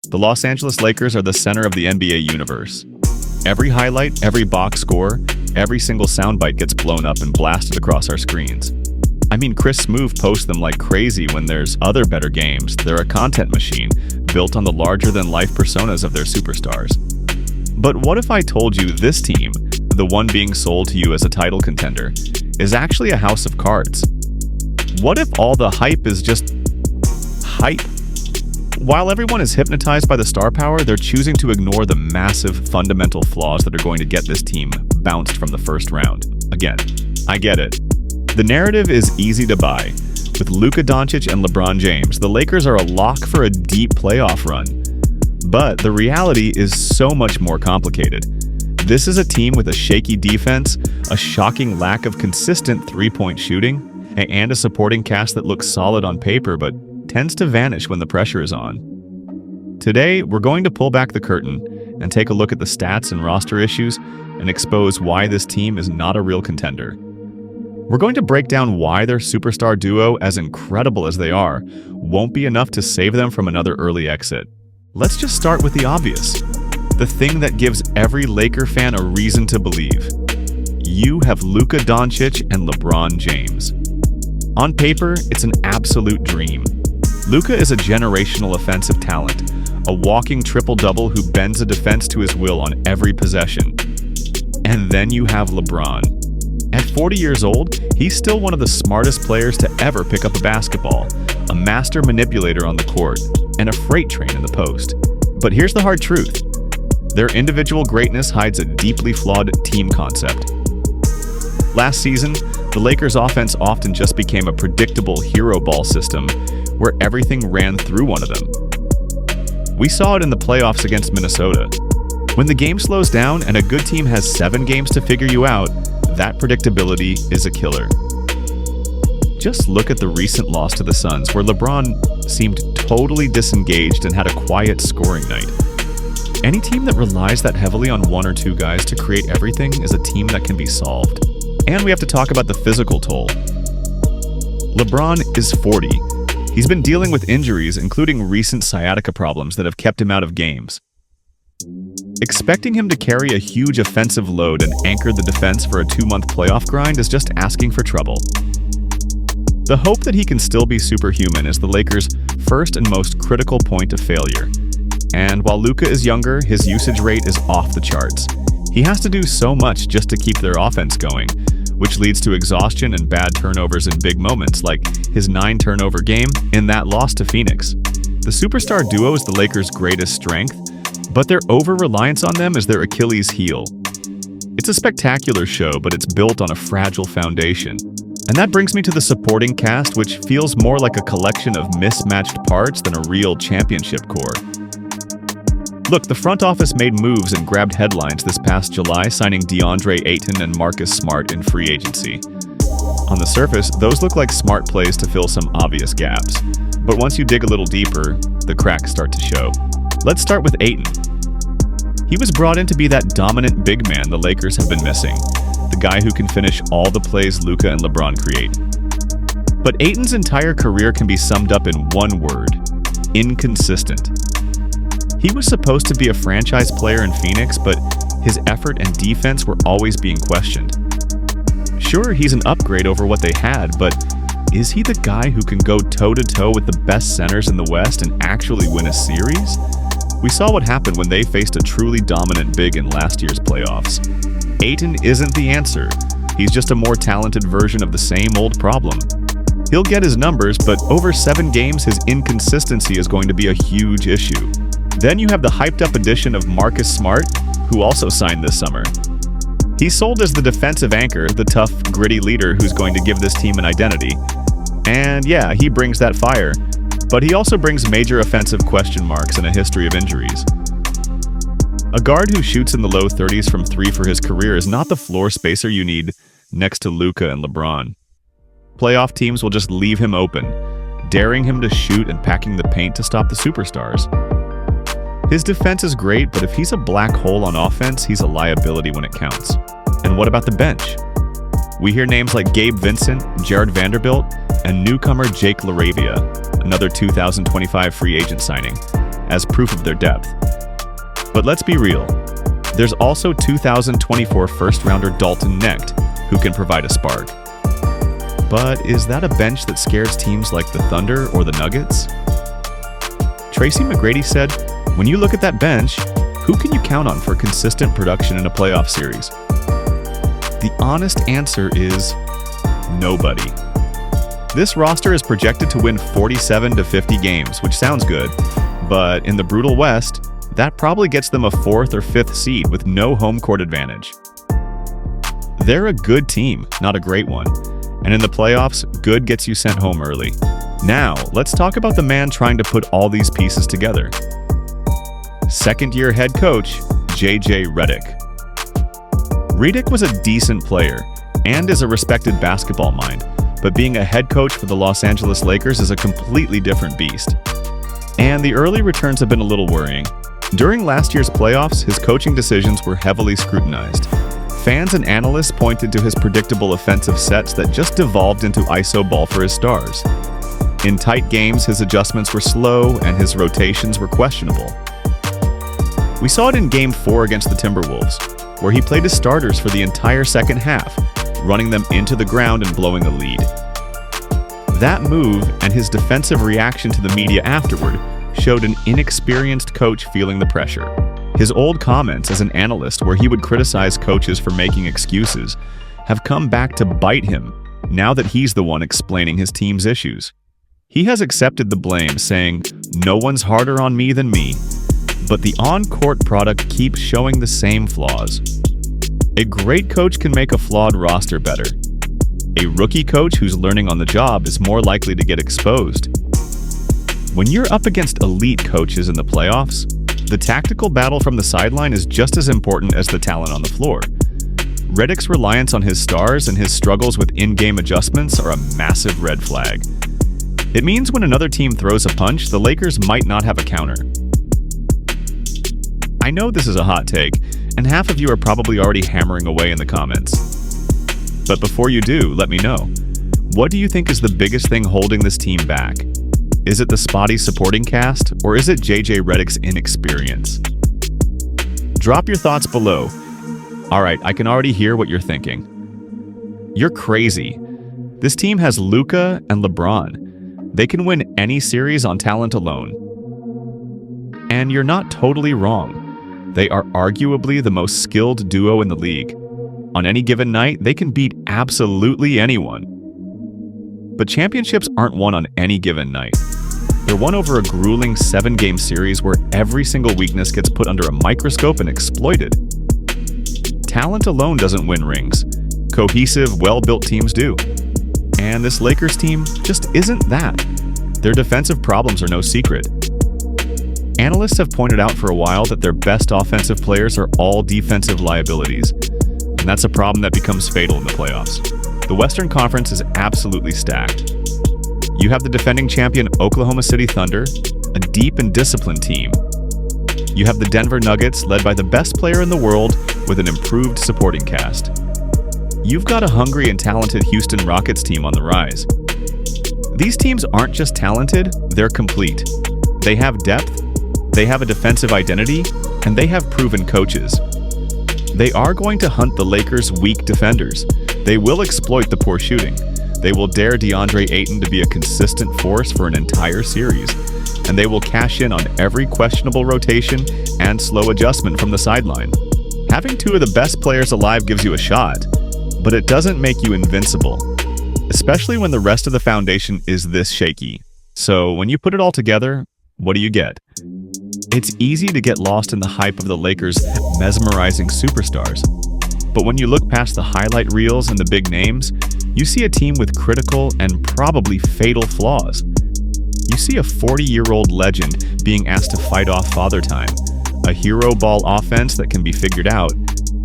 The Los Angeles Lakers are the center of the NBA universe. Every highlight, every box score, every single soundbite gets blown up and blasted across our screens. I mean, Chris Smoove posts them like crazy when there's other better games. They're a content machine, built on the larger-than-life personas of their superstars. But what if I told you this team, the one being sold to you as a title contender, is actually a house of cards? What if all the hype is just hype? While everyone is hypnotized by the star power, they're choosing to ignore the massive fundamental flaws that are going to get this team bounced from the first round. Again, I get it. The narrative is easy to buy. With Luka Doncic and LeBron James, the Lakers are a lock for a deep playoff run. But the reality is so much more complicated. This is a team with a shaky defense, a shocking lack of consistent three-point shooting, and a supporting cast that looks solid on paper but tends to vanish when the pressure is on. Today, we're going to pull back the curtain and take a look at the stats and roster issues and expose why this team is not a real contender. We're going to break down why their superstar duo, as incredible as they are, won't be enough to save them from another early exit. Let's just start with the obvious. The thing that gives every Laker fan a reason to believe. You have Luka Doncic and LeBron James. On paper, it's an absolute dream. Luka is a generational offensive talent, a walking triple-double who bends a defense to his will on every possession. And then you have LeBron. At 40 years old, he's still one of the smartest players to ever pick up a basketball, a master manipulator on the court, and a freight train in the post. But here's the hard truth. Their individual greatness hides a deeply flawed team concept. Last season, the Lakers' offense often just became a predictable hero ball system where everything ran through one of them. We saw it in the playoffs against Minnesota. When the game slows down and a good team has 7 games to figure you out, that predictability is a killer. Just look at the recent loss to the Suns, where LeBron seemed totally disengaged and had a quiet scoring night. Any team that relies that heavily on 1 or 2 guys to create everything is a team that can be solved. And we have to talk about the physical toll. LeBron is 40. He's been dealing with injuries, including recent sciatica problems that have kept him out of games. Expecting him to carry a huge offensive load and anchor the defense for a 2-month playoff grind is just asking for trouble. The hope that he can still be superhuman is the Lakers' first and most critical point of failure. And while Luka is younger, his usage rate is off the charts. He has to do so much just to keep their offense going, which leads to exhaustion and bad turnovers in big moments, like his 9-turnover game in that loss to Phoenix. The superstar duo is the Lakers' greatest strength, but their over-reliance on them is their Achilles heel. It's a spectacular show, but it's built on a fragile foundation. And that brings me to the supporting cast, which feels more like a collection of mismatched parts than a real championship core. Look, the front office made moves and grabbed headlines this past July, signing DeAndre Ayton and Marcus Smart in free agency. On the surface, those look like smart plays to fill some obvious gaps. But once you dig a little deeper, the cracks start to show. Let's start with Ayton. He was brought in to be that dominant big man the Lakers have been missing, the guy who can finish all the plays Luka and LeBron create. But Ayton's entire career can be summed up in one word: inconsistent. He was supposed to be a franchise player in Phoenix, but his effort and defense were always being questioned. Sure, he's an upgrade over what they had, but is he the guy who can go toe-to-toe with the best centers in the West and actually win a series? We saw what happened when they faced a truly dominant big in last year's playoffs. Ayton isn't the answer. He's just a more talented version of the same old problem. He'll get his numbers, but over 7 games, his inconsistency is going to be a huge issue. Then you have the hyped-up addition of Marcus Smart, who also signed this summer. He's sold as the defensive anchor, the tough, gritty leader who's going to give this team an identity. And yeah, he brings that fire, but he also brings major offensive question marks and a history of injuries. A guard who shoots in the low 30s from 3 for his career is not the floor spacer you need next to Luka and LeBron. Playoff teams will just leave him open, daring him to shoot and packing the paint to stop the superstars. His defense is great, but if he's a black hole on offense, he's a liability when it counts. And what about the bench? We hear names like Gabe Vincent, Jared Vanderbilt, and newcomer Jake LaRavia, another 2025 free agent signing. as proof of their depth. But let's be real. There's also 2024 first-rounder Dalton Knecht, who can provide a spark. But is that a bench that scares teams like the Thunder or the Nuggets? Tracy McGrady said, "When you look at that bench, who can you count on for consistent production in a playoff series?" The honest answer is nobody. This roster is projected to win 47 to 50 games, which sounds good, but in the brutal West, that probably gets them a 4th or 5th seed with no home court advantage. They're a good team, not a great one. And in the playoffs, good gets you sent home early. Now, let's talk about the man trying to put all these pieces together. Second-year head coach, J.J. Redick. Redick was a decent player and is a respected basketball mind, but being a head coach for the Los Angeles Lakers is a completely different beast. And the early returns have been a little worrying. During last year's playoffs, his coaching decisions were heavily scrutinized. Fans and analysts pointed to his predictable offensive sets that just devolved into ISO ball for his stars. In tight games, his adjustments were slow and his rotations were questionable. We saw it in Game 4 against the Timberwolves, where he played his starters for the entire second half, running them into the ground and blowing a lead. That move and his defensive reaction to the media afterward showed an inexperienced coach feeling the pressure. His old comments as an analyst, where he would criticize coaches for making excuses, have come back to bite him now that he's the one explaining his team's issues. He has accepted the blame, saying, "No one's harder on me than me," but the on-court product keeps showing the same flaws. A great coach can make a flawed roster better. A rookie coach who's learning on the job is more likely to get exposed. When you're up against elite coaches in the playoffs, the tactical battle from the sideline is just as important as the talent on the floor. Redick's reliance on his stars and his struggles with in-game adjustments are a massive red flag. It means when another team throws a punch, the Lakers might not have a counter. I know this is a hot take, and half of you are probably already hammering away in the comments. But before you do, let me know. What do you think is the biggest thing holding this team back? Is it the spotty supporting cast, or is it J.J. Redick's inexperience? Drop your thoughts below. Alright, I can already hear what you're thinking. You're crazy. This team has Luka and LeBron. They can win any series on talent alone. And you're not totally wrong. They are arguably the most skilled duo in the league. On any given night, they can beat absolutely anyone. But championships aren't won on any given night. They're won over a grueling 7-game series where every single weakness gets put under a microscope and exploited. Talent alone doesn't win rings. Cohesive, well-built teams do. And this Lakers team just isn't that. Their defensive problems are no secret. Analysts have pointed out for a while that their best offensive players are all defensive liabilities. And that's a problem that becomes fatal in the playoffs. The Western Conference is absolutely stacked. You have the defending champion Oklahoma City Thunder, a deep and disciplined team. You have the Denver Nuggets, led by the best player in the world with an improved supporting cast. You've got a hungry and talented Houston Rockets team on the rise. These teams aren't just talented, they're complete. They have depth, they have a defensive identity, and they have proven coaches. They are going to hunt the Lakers' weak defenders. They will exploit the poor shooting. They will dare DeAndre Ayton to be a consistent force for an entire series. And they will cash in on every questionable rotation and slow adjustment from the sideline. Having two of the best players alive gives you a shot, but it doesn't make you invincible, especially when the rest of the foundation is this shaky. So when you put it all together, what do you get? It's easy to get lost in the hype of the Lakers' mesmerizing superstars. But when you look past the highlight reels and the big names, you see a team with critical and probably fatal flaws. You see a 40-year-old legend being asked to fight off father time, a hero ball offense that can be figured out,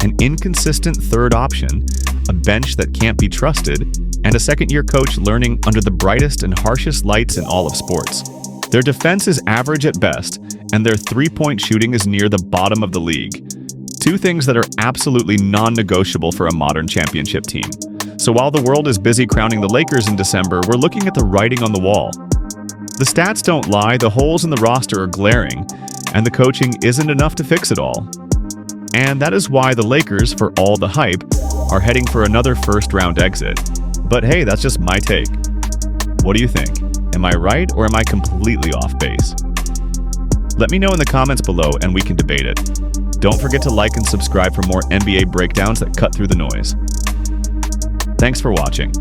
an inconsistent third option, a bench that can't be trusted, and a second-year coach learning under the brightest and harshest lights in all of sports. Their defense is average at best, and their three-point shooting is near the bottom of the league. Two things that are absolutely non-negotiable for a modern championship team. So while the world is busy crowning the Lakers in December, we're looking at the writing on the wall. The stats don't lie, the holes in the roster are glaring, and the coaching isn't enough to fix it all. And that is why the Lakers, for all the hype, are heading for another first-round exit. But hey, that's just my take. What do you think? Am I right or am I completely off base? Let me know in the comments below and we can debate it. Don't forget to like and subscribe for more NBA breakdowns that cut through the noise. Thanks for watching.